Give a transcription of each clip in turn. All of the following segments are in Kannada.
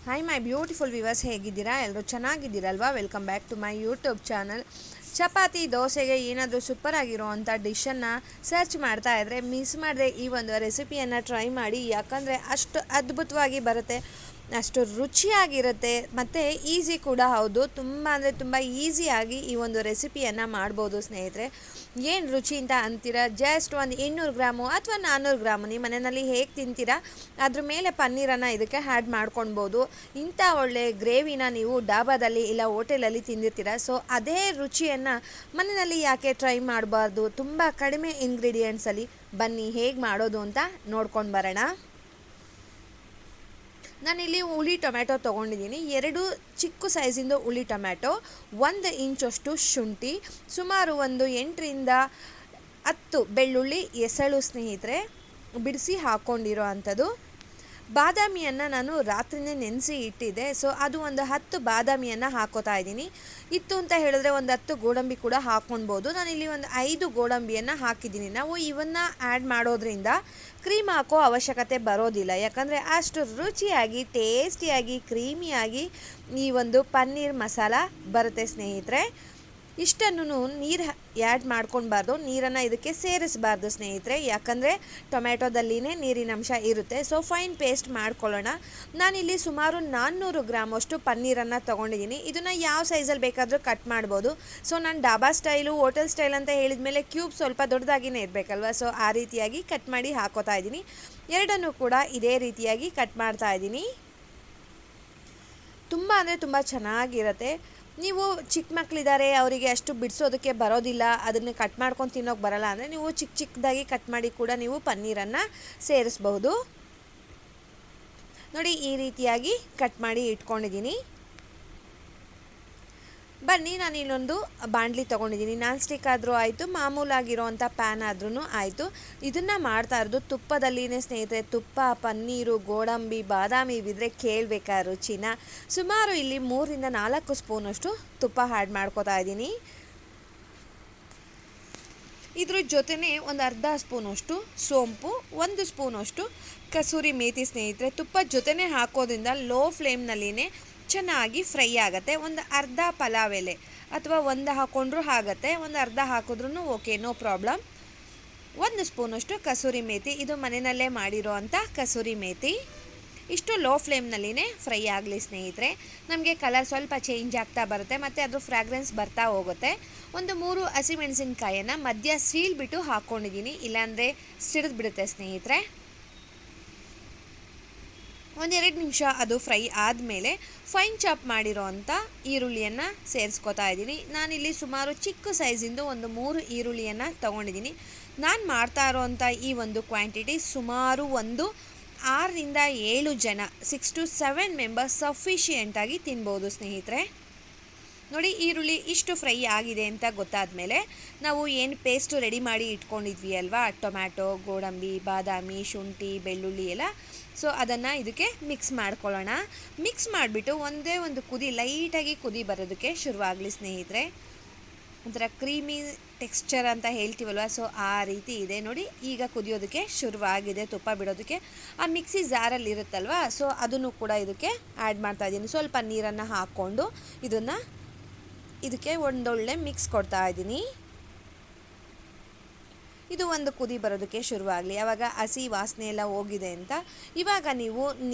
ಹಾಯ್ ಮೈ ಬ್ಯೂಟಿಫುಲ್ ವಿವರ್ಸ್, ಹೇಗಿದ್ದೀರಾ? ಎಲ್ಲರೂ ಚೆನ್ನಾಗಿದ್ದೀರಲ್ವಾ? Welcome back to my YouTube channel. Chapati ದೋಸೆಗೆ ಏನಾದರೂ ಸೂಪರ್ ಆಗಿರೋ ಅಂಥ ಡಿಶನ್ನು ಸರ್ಚ್ ಮಾಡ್ತಾ ಇದ್ದರೆ ಮಿಸ್ ಮಾಡದೆ ಈ ಒಂದು ರೆಸಿಪಿಯನ್ನು ಟ್ರೈ ಮಾಡಿ. ಯಾಕಂದರೆ ಅಷ್ಟು ಅದ್ಭುತವಾಗಿ ಬರುತ್ತೆ, ಅಷ್ಟು ರುಚಿಯಾಗಿರುತ್ತೆ ಮತ್ತು ಈಸಿ ಕೂಡ ಹೌದು. ತುಂಬ ಅಂದರೆ ತುಂಬ ಈಸಿಯಾಗಿ ಈ ಒಂದು ರೆಸಿಪಿಯನ್ನು ಮಾಡ್ಬೋದು ಸ್ನೇಹಿತರೆ. ಏನು ರುಚಿ ಅಂತ ಅಂತೀರಾ? ಜಸ್ಟ್ ಒಂದು 200 ಗ್ರಾಮು ಅಥವಾ 400 ಗ್ರಾಮು ನಿಮ್ಮ ಮನೆಯಲ್ಲಿ ಹೇಗೆ ತಿಂತೀರಾ ಅದ್ರ ಮೇಲೆ ಪನ್ನೀರನ್ನು ಇದಕ್ಕೆ ಆ್ಯಡ್ ಮಾಡ್ಕೊಳ್ಬೋದು. ಇಂಥ ಒಳ್ಳೆ ಗ್ರೇವಿನ ನೀವು ಡಾಬಾದಲ್ಲಿ ಇಲ್ಲ ಹೋಟೆಲಲ್ಲಿ ತಿಂದಿರ್ತೀರ. ಸೊ ಅದೇ ರುಚಿಯನ್ನು ಮನೆಯಲ್ಲಿ ಯಾಕೆ ಟ್ರೈ ಮಾಡಬಾರ್ದು? ತುಂಬ ಕಡಿಮೆ ಇಂಗ್ರೀಡಿಯೆಂಟ್ಸಲ್ಲಿ. ಬನ್ನಿ ಹೇಗೆ ಮಾಡೋದು ಅಂತ ನೋಡ್ಕೊಂಡು ಬರೋಣ. ನಾನಿಲ್ಲಿ ಹುಳಿ ಟೊಮ್ಯಾಟೊ ತೊಗೊಂಡಿದ್ದೀನಿ. 2 ಚಿಕ್ಕ ಸೈಜಿಂದು ಹುಳಿ ಟೊಮ್ಯಾಟೊ, 1 ಇಂಚಷ್ಟು ಶುಂಠಿ, ಸುಮಾರು ಒಂದು 8ರಿಂದ 10 ಬೆಳ್ಳುಳ್ಳಿ ಎಸಳು ಸ್ನೇಹಿತರೆ, ಬಿಡಿಸಿ ಹಾಕ್ಕೊಂಡಿರೋ ಅಂಥದ್ದು. ಬಾದಾಮಿಯನ್ನು ನಾನು ರಾತ್ರಿನೇ ನೆನೆಸಿ ಇಟ್ಟಿದ್ದೆ. ಸೊ ಅದು ಒಂದು 10 ಬಾದಾಮಿಯನ್ನು ಹಾಕೋತಾ ಇದ್ದೀನಿ. ಇತ್ತು ಅಂತ ಹೇಳಿದ್ರೆ ಒಂದು 10 ಗೋಡಂಬಿ ಕೂಡ ಹಾಕ್ಕೊಳ್ಬೋದು. ನಾನಿಲ್ಲಿ ಒಂದು 5 ಗೋಡಂಬಿಯನ್ನು ಹಾಕಿದ್ದೀನಿ. ನಾವು ಇವನ್ನು ಆ್ಯಡ್ ಮಾಡೋದ್ರಿಂದ ಕ್ರೀಮ್ ಹಾಕೋ ಅವಶ್ಯಕತೆ ಬರೋದಿಲ್ಲ. ಯಾಕಂದರೆ ಅಷ್ಟು ರುಚಿಯಾಗಿ, ಟೇಸ್ಟಿಯಾಗಿ, ಕ್ರೀಮಿಯಾಗಿ ಈ ಒಂದು ಪನ್ನೀರ್ ಮಸಾಲ ಬರುತ್ತೆ ಸ್ನೇಹಿತರೆ. ಇಷ್ಟನ್ನು ನೀರು ಆ್ಯಡ್ ಮಾಡ್ಕೊಳ್ಬಾರ್ದು, ನೀರನ್ನು ಇದಕ್ಕೆ ಸೇರಿಸಬಾರ್ದು ಸ್ನೇಹಿತರೆ. ಯಾಕಂದರೆ ಟೊಮ್ಯಾಟೊದಲ್ಲಿನೇ ನೀರಿನ ಅಂಶ ಇರುತ್ತೆ. ಸೊ ಫೈನ್ ಪೇಸ್ಟ್ ಮಾಡ್ಕೊಳ್ಳೋಣ. ನಾನಿಲ್ಲಿ ಸುಮಾರು 400 ಗ್ರಾಮಷ್ಟು ಪನ್ನೀರನ್ನು ತೊಗೊಂಡಿದ್ದೀನಿ. ಇದನ್ನು ಯಾವ ಸೈಜಲ್ಲಿ ಬೇಕಾದರೂ ಕಟ್ ಮಾಡ್ಬೋದು. ಸೊ ನಾನು ಡಾಬಾ ಸ್ಟೈಲು, ಹೋಟೆಲ್ ಸ್ಟೈಲ್ ಅಂತ ಹೇಳಿದ ಮೇಲೆ ಕ್ಯೂಬ್ ಸ್ವಲ್ಪ ದೊಡ್ಡದಾಗಿಯೇ ಇರಬೇಕಲ್ವ. ಸೊ ಆ ರೀತಿಯಾಗಿ ಕಟ್ ಮಾಡಿ ಹಾಕೋತಾ ಇದ್ದೀನಿ. ಎರಡನ್ನೂ ಕೂಡ ಇದೇ ರೀತಿಯಾಗಿ ಕಟ್ ಮಾಡ್ತಾ ಇದ್ದೀನಿ. ತುಂಬ ಅಂದರೆ ತುಂಬ ಚೆನ್ನಾಗಿರುತ್ತೆ. ನೀವು ಚಿಕ್ಕ ಮಕ್ಕಳಿದ್ದಾರೆ, ಅವರಿಗೆ ಅಷ್ಟು ಬಿಡಿಸೋದಕ್ಕೆ ಬರೋದಿಲ್ಲ, ಅದನ್ನು ಕಟ್ ಮಾಡ್ಕೊಂಡು ತಿನ್ನೋಕೆ ಬರೋಲ್ಲ ಅಂದರೆ ನೀವು ಚಿಕ್ಕದಾಗಿ ಕಟ್ ಮಾಡಿ ಕೂಡ ನೀವು ಪನ್ನೀರನ್ನು ಸೇರಿಸ್ಬಹುದು. ನೋಡಿ, ಈ ರೀತಿಯಾಗಿ ಕಟ್ ಮಾಡಿ ಇಟ್ಕೊಂಡಿದ್ದೀನಿ. ಬನ್ನಿ, ನಾನು ಇಲ್ಲೊಂದು ಬಾಣಲಿ ತೊಗೊಂಡಿದ್ದೀನಿ. ನಾನ್ ಸ್ಟಿಕ್ ಆದರೂ ಆಯಿತು, ಮಾಮೂಲಾಗಿರೋವಂಥ ಪ್ಯಾನ್ ಆದ್ರೂ ಆಯಿತು. ಇದನ್ನು ಮಾಡ್ತಾ ಇರೋದು ತುಪ್ಪದಲ್ಲಿನೇ ಸ್ನೇಹಿತರೆ. ತುಪ್ಪ, ಪನ್ನೀರು, ಗೋಡಂಬಿ, ಬಾದಾಮಿ ಬಿದ್ದರೆ ಕೇಳಬೇಕಾ ರುಚಿನ. ಸುಮಾರು ಇಲ್ಲಿ 3ರಿಂದ 4 ಸ್ಪೂನಷ್ಟು ತುಪ್ಪ ಆ್ಯಡ್ ಮಾಡ್ಕೋತಾ ಇದ್ದೀನಿ. ಇದ್ರ ಜೊತೆನೇ ಒಂದು ಅರ್ಧ ಸ್ಪೂನಷ್ಟು ಸೋಂಪು, 1 ಸ್ಪೂನಷ್ಟು ಕಸೂರಿ ಮೇಥಿ ಸ್ನೇಹಿತರೆ. ತುಪ್ಪದ ಜೊತೆನೇ ಹಾಕೋದ್ರಿಂದ ಲೋ ಫ್ಲೇಮ್ನಲ್ಲಿನೇ ಚೆನ್ನಾಗಿ ಫ್ರೈ ಆಗುತ್ತೆ. ಒಂದು ಅರ್ಧ ಪಲಾವ್ ಎಲೆ ಅಥವಾ 1 ಹಾಕ್ಕೊಂಡ್ರೂ ಆಗುತ್ತೆ, ಒಂದು ಅರ್ಧ ಹಾಕಿದ್ರೂ ಓಕೆ, ನೋ ಪ್ರಾಬ್ಲಮ್. 1 ಸ್ಪೂನಷ್ಟು ಕಸೂರಿ ಮೇಥಿ, ಇದು ಮನೆಯಲ್ಲೇ ಮಾಡಿರೋ ಅಂಥ ಕಸೂರಿ ಮೇಥಿ. ಇಷ್ಟು ಲೋ ಫ್ಲೇಮ್ನಲ್ಲಿನೇ ಫ್ರೈ ಆಗಲಿ ಸ್ನೇಹಿತರೆ. ನಮಗೆ ಕಲರ್ ಸ್ವಲ್ಪ ಚೇಂಜ್ ಆಗ್ತಾ ಬರುತ್ತೆ ಮತ್ತು ಅದು ಫ್ರಾಗ್ರೆನ್ಸ್ ಬರ್ತಾ ಹೋಗುತ್ತೆ. ಒಂದು 3 ಹಸಿಮೆಣಸಿನ್ಕಾಯನ್ನು ಮಧ್ಯ ಸೀಳ್ಬಿಟ್ಟು ಹಾಕ್ಕೊಂಡಿದ್ದೀನಿ, ಇಲ್ಲಾಂದರೆ ಸಿಡಿದು ಬಿಡುತ್ತೆ ಸ್ನೇಹಿತರೆ. 1-2 ನಿಮಿಷ ಅದು ಫ್ರೈ ಆದಮೇಲೆ ಫೈನ್ ಚಾಪ್ ಮಾಡಿರೋ ಅಂಥ ಈರುಳ್ಳಿಯನ್ನು ಸೇರಿಸ್ಕೊತಾ ಇದ್ದೀನಿ. ನಾನಿಲ್ಲಿ ಸುಮಾರು ಚಿಕ್ಕ ಸೈಜಿಂದು ಒಂದು 3 ಈರುಳ್ಳಿಯನ್ನು ತೊಗೊಂಡಿದ್ದೀನಿ. ನಾನು ಮಾಡ್ತಾ ಇರೋವಂಥ ಈ ಒಂದು ಕ್ವಾಂಟಿಟಿ ಸುಮಾರು ಒಂದು 6ರಿಂದ 7 ಜನ, 6 to 7 ಮೆಂಬರ್ಸ್ ಸಫಿಷಿಯೆಂಟಾಗಿ ತಿನ್ಬೋದು ಸ್ನೇಹಿತರೆ. ನೋಡಿ, ಈರುಳ್ಳಿ ಇಷ್ಟು ಫ್ರೈ ಆಗಿದೆ ಅಂತ ಗೊತ್ತಾದ ಮೇಲೆ ನಾವು ಏನು ಪೇಸ್ಟು ರೆಡಿ ಮಾಡಿ ಇಟ್ಕೊಂಡಿದ್ವಿ ಅಲ್ವಾ, ಟೊಮ್ಯಾಟೊ, ಗೋಡಂಬಿ, ಬಾದಾಮಿ, ಶುಂಠಿ, ಬೆಳ್ಳುಳ್ಳಿ ಎಲ್ಲ, ಸೊ ಅದನ್ನು ಇದಕ್ಕೆ ಮಿಕ್ಸ್ ಮಾಡ್ಕೊಳ್ಳೋಣ. ಮಿಕ್ಸ್ ಮಾಡಿಬಿಟ್ಟು ಒಂದೇ ಒಂದು ಕುದಿ, ಲೈಟಾಗಿ ಕುದಿ ಬರೋದಕ್ಕೆ ಶುರುವಾಗಲಿ ಸ್ನೇಹಿತರೆ. ಒಂಥರ ಕ್ರೀಮಿ ಟೆಕ್ಸ್ಚರ್ ಅಂತ ಹೇಳ್ತೀವಲ್ವ, ಸೊ ಆ ರೀತಿ ಇದೆ. ನೋಡಿ, ಈಗ ಕುದಿಯೋದಕ್ಕೆ ಶುರುವಾಗಿದೆ, ತುಪ್ಪ ಬಿಡೋದಕ್ಕೆ. ಆ ಮಿಕ್ಸಿ ಜಾರಲ್ಲಿ ಇರುತ್ತಲ್ವ, ಸೊ ಅದನ್ನು ಕೂಡ ಇದಕ್ಕೆ ಆ್ಯಡ್ ಮಾಡ್ತಾಯಿದ್ದೀನಿ. ಸ್ವಲ್ಪ ನೀರನ್ನು ಹಾಕ್ಕೊಂಡು ಇದಕ್ಕೆ ಒಂದೊಳ್ಳೆ ಮಿಕ್ಸ್ ಕೊಡ್ತಾ ಇದ್ದೀನಿ. ಇದು ಒಂದು ಕುದಿ ಬರೋದಕ್ಕೆ ಶುರುವಾಗಲಿ. ಆವಾಗ ಹಸಿ ವಾಸನೆ ಎಲ್ಲ ಹೋಗಿದೆ ಅಂತ ಇವಾಗ ನೀವು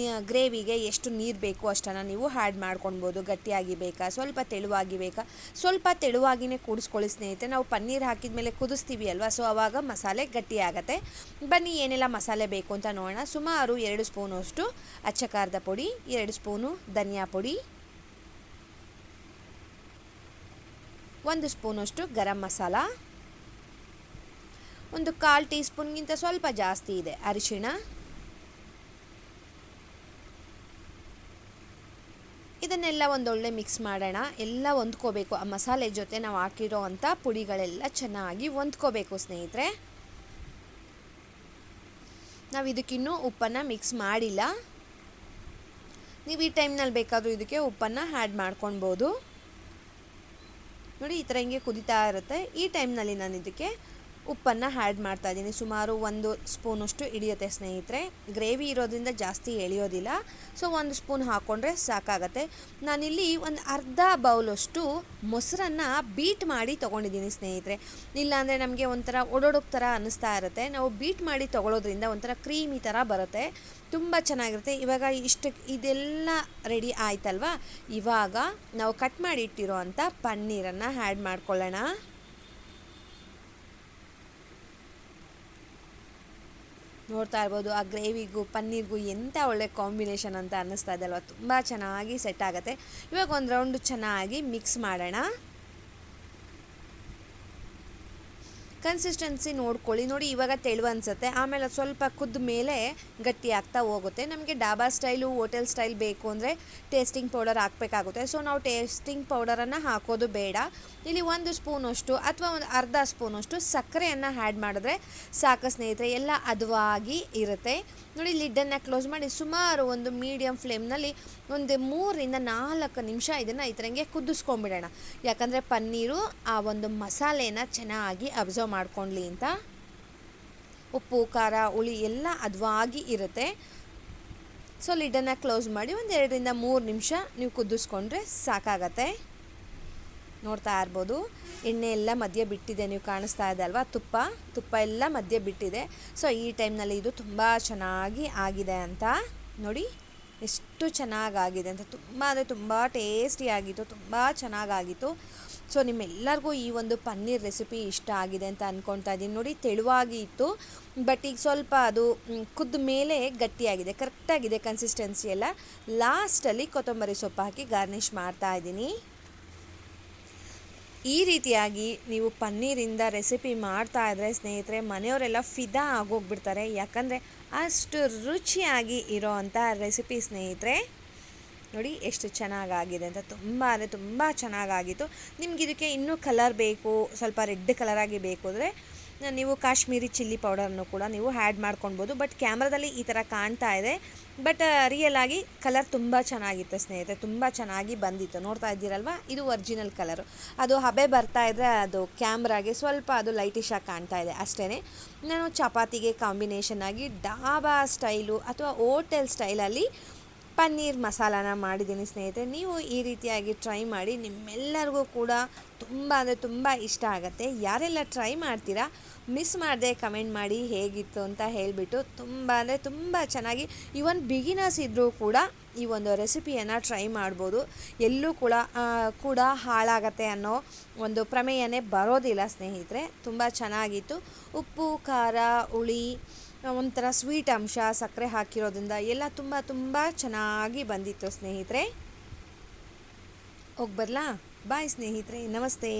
ಗ್ರೇವಿಗೆ ಎಷ್ಟು ನೀರು ಬೇಕು ಅಷ್ಟನ್ನು ನೀವು ಆ್ಯಡ್ ಮಾಡ್ಕೊಳ್ಬೋದು. ಗಟ್ಟಿಯಾಗಿ ಬೇಕಾ, ಸ್ವಲ್ಪ ತೆಳುವಾಗಿ ಬೇಕಾ? ಸ್ವಲ್ಪ ತೆಳುವಾಗಿಯೇ ಕೂಡಿಸ್ಕೊಳ್ಳಿ ಸ್ನೇಹಿತರೆ. ನಾವು ಪನ್ನೀರ್ ಹಾಕಿದ ಮೇಲೆ ಕುದಿಸ್ತೀವಿ ಅಲ್ವಾ, ಸೊ ಆವಾಗ ಮಸಾಲೆ ಗಟ್ಟಿಯಾಗತ್ತೆ. ಬನ್ನಿ ಏನೆಲ್ಲ ಮಸಾಲೆ ಬೇಕು ಅಂತ ನೋಡೋಣ. ಸುಮಾರು 2 ಸ್ಪೂನಷ್ಟು ಅಚ್ಚ ಖಾರದ ಪುಡಿ, 2 ಸ್ಪೂನು ಧನಿಯಾ ಪುಡಿ, 1 ಸ್ಪೂನಷ್ಟು ಗರಂ ಮಸಾಲ, ಒಂದು 1/4 ಟೀ ಸ್ಪೂನ್ಗಿಂತ ಸ್ವಲ್ಪ ಜಾಸ್ತಿ ಇದೆ ಅರಿಶಿಣ. ಇದನ್ನೆಲ್ಲ ಒಂದೊಳ್ಳೆ ಮಿಕ್ಸ್ ಮಾಡೋಣ. ಎಲ್ಲ ಹೊಂದ್ಕೋಬೇಕು, ಆ ಮಸಾಲೆ ಜೊತೆ ನಾವು ಹಾಕಿರೋ ಅಂಥ ಪುಡಿಗಳೆಲ್ಲ ಚೆನ್ನಾಗಿ ಹೊಂದ್ಕೋಬೇಕು ಸ್ನೇಹಿತರೆ. ನಾವು ಇದಕ್ಕಿನ್ನೂ ಉಪ್ಪನ್ನು ಮಿಕ್ಸ್ ಮಾಡಿಲ್ಲ. ನೀವು ಈ ಟೈಮ್ನಲ್ಲಿ ಬೇಕಾದರೂ ಇದಕ್ಕೆ ಉಪ್ಪನ್ನು ಆ್ಯಡ್ ಮಾಡ್ಕೊಳ್ಬೋದು. ನೋಡಿ, ಈ ಥರ ಹಿಂಗೆ ಕುದೀತಾ ಇರುತ್ತೆ. ಈ ಟೈಮ್ನಲ್ಲಿ ನಾನು ಇದಕ್ಕೆ ಉಪ್ಪನ್ನು ಆ್ಯಡ್ ಮಾಡ್ತಾಯಿದ್ದೀನಿ. ಸುಮಾರು 1 ಸ್ಪೂನಷ್ಟು ಹಿಡಿಯುತ್ತೆ ಸ್ನೇಹಿತರೆ. ಗ್ರೇವಿ ಇರೋದ್ರಿಂದ ಜಾಸ್ತಿ ಎಳೆಯೋದಿಲ್ಲ, ಸೊ 1 ಸ್ಪೂನ್ ಹಾಕ್ಕೊಂಡ್ರೆ ಸಾಕಾಗತ್ತೆ. ನಾನಿಲ್ಲಿ ಒಂದು ಅರ್ಧ ಬೌಲಷ್ಟು ಮೊಸರನ್ನು ಬೀಟ್ ಮಾಡಿ ತೊಗೊಂಡಿದ್ದೀನಿ ಸ್ನೇಹಿತರೆ. ಇಲ್ಲಾಂದರೆ ನಮಗೆ ಒಂಥರ ಒಡೊಡಕ್ ಥರ ಅನ್ನಿಸ್ತಾ ಇರುತ್ತೆ. ನಾವು ಬೀಟ್ ಮಾಡಿ ತೊಗೊಳೋದ್ರಿಂದ ಒಂಥರ ಕ್ರೀಮಿ ಥರ ಬರುತ್ತೆ, ತುಂಬ ಚೆನ್ನಾಗಿರುತ್ತೆ. ಇವಾಗ ಇದೆಲ್ಲ ರೆಡಿ ಆಯ್ತಲ್ವಾ, ಇವಾಗ ನಾವು ಕಟ್ ಮಾಡಿ ಇಟ್ಟಿರೋ ಅಂಥ ಪನ್ನೀರನ್ನು ಆ್ಯಡ್ ಮಾಡ್ಕೊಳ್ಳೋಣ. ನೋಡ್ತಾ ಇರ್ಬೋದು ಆ ಗ್ರೇವಿಗೂ ಪನ್ನೀರ್ಗೂ ಎಂಥ ಒಳ್ಳೆ ಕಾಂಬಿನೇಷನ್ ಅಂತ ಅನ್ನಿಸ್ತಾ ಇದೆ ಅಲ್ವಾ, ತುಂಬ ಚೆನ್ನಾಗಿ ಸೆಟ್ ಆಗುತ್ತೆ. ಇವಾಗ ಒಂದು ರೌಂಡು ಚೆನ್ನಾಗಿ ಮಿಕ್ಸ್ ಮಾಡೋಣ. ಕನ್ಸಿಸ್ಟೆನ್ಸಿ ನೋಡ್ಕೊಳ್ಳಿ. ನೋಡಿ ಇವಾಗ ತೆಳು ಅನಿಸುತ್ತೆ, ಆಮೇಲೆ ಸ್ವಲ್ಪ ಕುದ್ದ ಮೇಲೆ ಗಟ್ಟಿ ಆಗ್ತಾ ಹೋಗುತ್ತೆ. ನಮಗೆ ಡಾಬಾ ಸ್ಟೈಲು ಹೋಟೆಲ್ ಸ್ಟೈಲ್ ಬೇಕು ಅಂದರೆ ಟೇಸ್ಟಿಂಗ್ ಪೌಡರ್ ಹಾಕಬೇಕಾಗುತ್ತೆ. ಸೊ ನಾವು ಟೇಸ್ಟಿಂಗ್ ಪೌಡರನ್ನು ಹಾಕೋದು ಬೇಡ. ಇಲ್ಲಿ 1 ಸ್ಪೂನಷ್ಟು ಅಥವಾ ಒಂದು ಅರ್ಧ ಸ್ಪೂನಷ್ಟು ಸಕ್ಕರೆಯನ್ನು ಆ್ಯಡ್ ಮಾಡಿದ್ರೆ ಸಾಕು ಸ್ನೇಹಿತರೆ, ಎಲ್ಲ ಹದವಾಗಿ ಇರುತ್ತೆ. ನೋಡಿ ಲಿಡ್ಡನ್ನು ಕ್ಲೋಸ್ ಮಾಡಿ ಸುಮಾರು ಒಂದು ಮೀಡಿಯಮ್ ಫ್ಲೇಮ್ನಲ್ಲಿ ಒಂದು 3 ರಿಂದ 4 ನಿಮಿಷ ಇದನ್ನು ಈ ಥರಂಗೆ ಕುದಿಸ್ಕೊಂಡ್ಬಿಡೋಣ. ಯಾಕಂದರೆ ಪನ್ನೀರು ಆ ಒಂದು ಮಸಾಲೆನ ಚೆನ್ನಾಗಿ ಅಬ್ಸರ್ವ್ ಮಾಡ್ಕೊಳ್ಳಿ ಅಂತ. ಉಪ್ಪು ಖಾರ ಹುಳಿ ಎಲ್ಲ ಹದವಾಗಿ ಇರುತ್ತೆ. ಸೊ ಲಿಡ್ಡನ್ನು ಕ್ಲೋಸ್ ಮಾಡಿ ಒಂದು 2 ರಿಂದ 3 ನಿಮಿಷ ನೀವು ಕುದಿಸ್ಕೊಂಡ್ರೆ ಸಾಕಾಗತ್ತೆ. ನೋಡ್ತಾ ಇರ್ಬೋದು ಎಣ್ಣೆ ಎಲ್ಲ ಮಧ್ಯೆ ಬಿಟ್ಟಿದೆ, ನೀವು ಕಾಣಿಸ್ತಾ ಇದೆ ಅಲ್ವಾ, ತುಪ್ಪ ಎಲ್ಲ ಮಧ್ಯೆ ಬಿಟ್ಟಿದೆ. ಸೊ ಈ ಟೈಮ್ನಲ್ಲಿ ಇದು ತುಂಬ ಚೆನ್ನಾಗಿ ಆಗಿದೆ ಅಂತ ನೋಡಿ, ಎಷ್ಟು ಚೆನ್ನಾಗಾಗಿದೆ ಅಂತ. ತುಂಬ ಅಂದರೆ ತುಂಬ ಟೇಸ್ಟಿಯಾಗಿತ್ತು, ತುಂಬ ಚೆನ್ನಾಗಾಗಿತ್ತು. ಸೊ ನಿಮ್ಮೆಲ್ಲರಿಗೂ ಈ ಒಂದು ಪನ್ನೀರ್ ರೆಸಿಪಿ ಇಷ್ಟ ಆಗಿದೆ ಅಂತ ಅಂದ್ಕೊಳ್ತಾ ಇದ್ದೀನಿ. ನೋಡಿ ತೆಳುವಾಗಿ ಇತ್ತು, ಬಟ್ ಈಗ ಸ್ವಲ್ಪ ಅದು ಕುದ್ದ ಮೇಲೆ ಗಟ್ಟಿಯಾಗಿದೆ, ಕರೆಕ್ಟಾಗಿದೆ ಕನ್ಸಿಸ್ಟೆನ್ಸಿ ಎಲ್ಲ. ಲಾಸ್ಟಲ್ಲಿ ಕೊತ್ತಂಬರಿ ಸೊಪ್ಪು ಹಾಕಿ ಗಾರ್ನಿಷ್ ಮಾಡ್ತಾ ಇದ್ದೀನಿ. ಈ ರೀತಿಯಾಗಿ ನೀವು ಪನ್ನೀರಿಂದ ರೆಸಿಪಿ ಮಾಡ್ತಾ ಇದ್ದರೆ ಸ್ನೇಹಿತರೆ, ಮನೆಯವರೆಲ್ಲ ಫಿದಾ ಆಗೋಗ್ಬಿಡ್ತಾರೆ. ಯಾಕಂದರೆ ಅಷ್ಟು ರುಚಿಯಾಗಿ ಇರೋ ಅಂಥ ರೆಸಿಪಿ ಸ್ನೇಹಿತರೆ. ನೋಡಿ ಎಷ್ಟು ಚೆನ್ನಾಗಾಗಿದೆ ಅಂತ, ತುಂಬ ಅಂದರೆ ತುಂಬ ಚೆನ್ನಾಗಾಗಿತ್ತು. ನಿಮ್ಗೆ ಇದಕ್ಕೆ ಇನ್ನೂ ಕಲರ್ ಬೇಕು, ಸ್ವಲ್ಪ ರೆಡ್ ಕಲರಾಗಿ ಬೇಕು ಅಂದರೆ ನೀವು ಕಾಶ್ಮೀರಿ ಚಿಲ್ಲಿ ಪೌಡರನ್ನು ಕೂಡ ನೀವು ಆ್ಯಡ್ ಮಾಡ್ಕೊಳ್ಬೋದು. ಬಟ್ ಕ್ಯಾಮ್ರಾದಲ್ಲಿ ಈ ಥರ ಕಾಣ್ತಾ ಇದೆ, ಬಟ್ ರಿಯಲ್ ಆಗಿ ಕಲರ್ ತುಂಬ ಚೆನ್ನಾಗಿತ್ತು ಸ್ನೇಹಿತರೆ, ತುಂಬ ಚೆನ್ನಾಗಿ ಬಂದಿತ್ತು. ನೋಡ್ತಾ ಇದ್ದೀರಲ್ವ, ಇದು ಒರಿಜಿನಲ್ ಕಲರು. ಅದು ಹಬೆ ಬರ್ತಾ ಇದ್ದರೆ ಅದು ಕ್ಯಾಮ್ರಾಗೆ ಸ್ವಲ್ಪ ಅದು ಲೈಟಿಶ್ ಆಗಿ ಕಾಣ್ತಾ ಇದೆ ಅಷ್ಟೇ. ನಾನು ಚಪಾತಿಗೆ ಕಾಂಬಿನೇಷನ್ ಆಗಿ ಡಾಬಾ ಸ್ಟೈಲು ಅಥವಾ ಹೋಟೆಲ್ ಸ್ಟೈಲಲ್ಲಿ ಪನ್ನೀರ್ ಮಸಾಲಾನ ಮಾಡಿದ್ದೀನಿ ಸ್ನೇಹಿತರೆ. ನೀವು ಈ ರೀತಿಯಾಗಿ ಟ್ರೈ ಮಾಡಿ, ನಿಮ್ಮೆಲ್ಲರಿಗೂ ಕೂಡ ತುಂಬ ಅಂದರೆ ತುಂಬ ಇಷ್ಟ ಆಗುತ್ತೆ. ಯಾರೆಲ್ಲ ಟ್ರೈ ಮಾಡ್ತೀರಾ ಮಿಸ್ ಮಾಡದೆ ಕಮೆಂಟ್ ಮಾಡಿ ಹೇಗಿತ್ತು ಅಂತ ಹೇಳಿಬಿಟ್ಟು. ತುಂಬ ಅಂದರೆ ತುಂಬ ಚೆನ್ನಾಗಿ, ಈವನ್ ಬಿಗಿನರ್ಸ್ ಇದ್ದರೂ ಕೂಡ ಈ ಒಂದು ರೆಸಿಪಿಯನ್ನು ಟ್ರೈ ಮಾಡ್ಬೋದು. ಎಲ್ಲೂ ಕೂಡ ಹಾಳಾಗತ್ತೆ ಅನ್ನೋ ಒಂದು ಪ್ರಮೇಯನೇ ಬರೋದಿಲ್ಲ ಸ್ನೇಹಿತರೆ. ತುಂಬ ಚೆನ್ನಾಗಿತ್ತು. ಉಪ್ಪು ಖಾರ ಹುಳಿ ಒಂಥರ ಸ್ವೀಟ್ ಅಂಶ ಸಕ್ಕರೆ ಹಾಕಿರೋದ್ರಿಂದ ಎಲ್ಲ ತುಂಬ ಚೆನ್ನಾಗಿ ಬಂದಿತ್ತು ಸ್ನೇಹಿತರೆ. ಹೋಗಿ ಬರಲಾ? ಬಾಯ್ ಸ್ನೇಹಿತರೆ, ನಮಸ್ತೆ.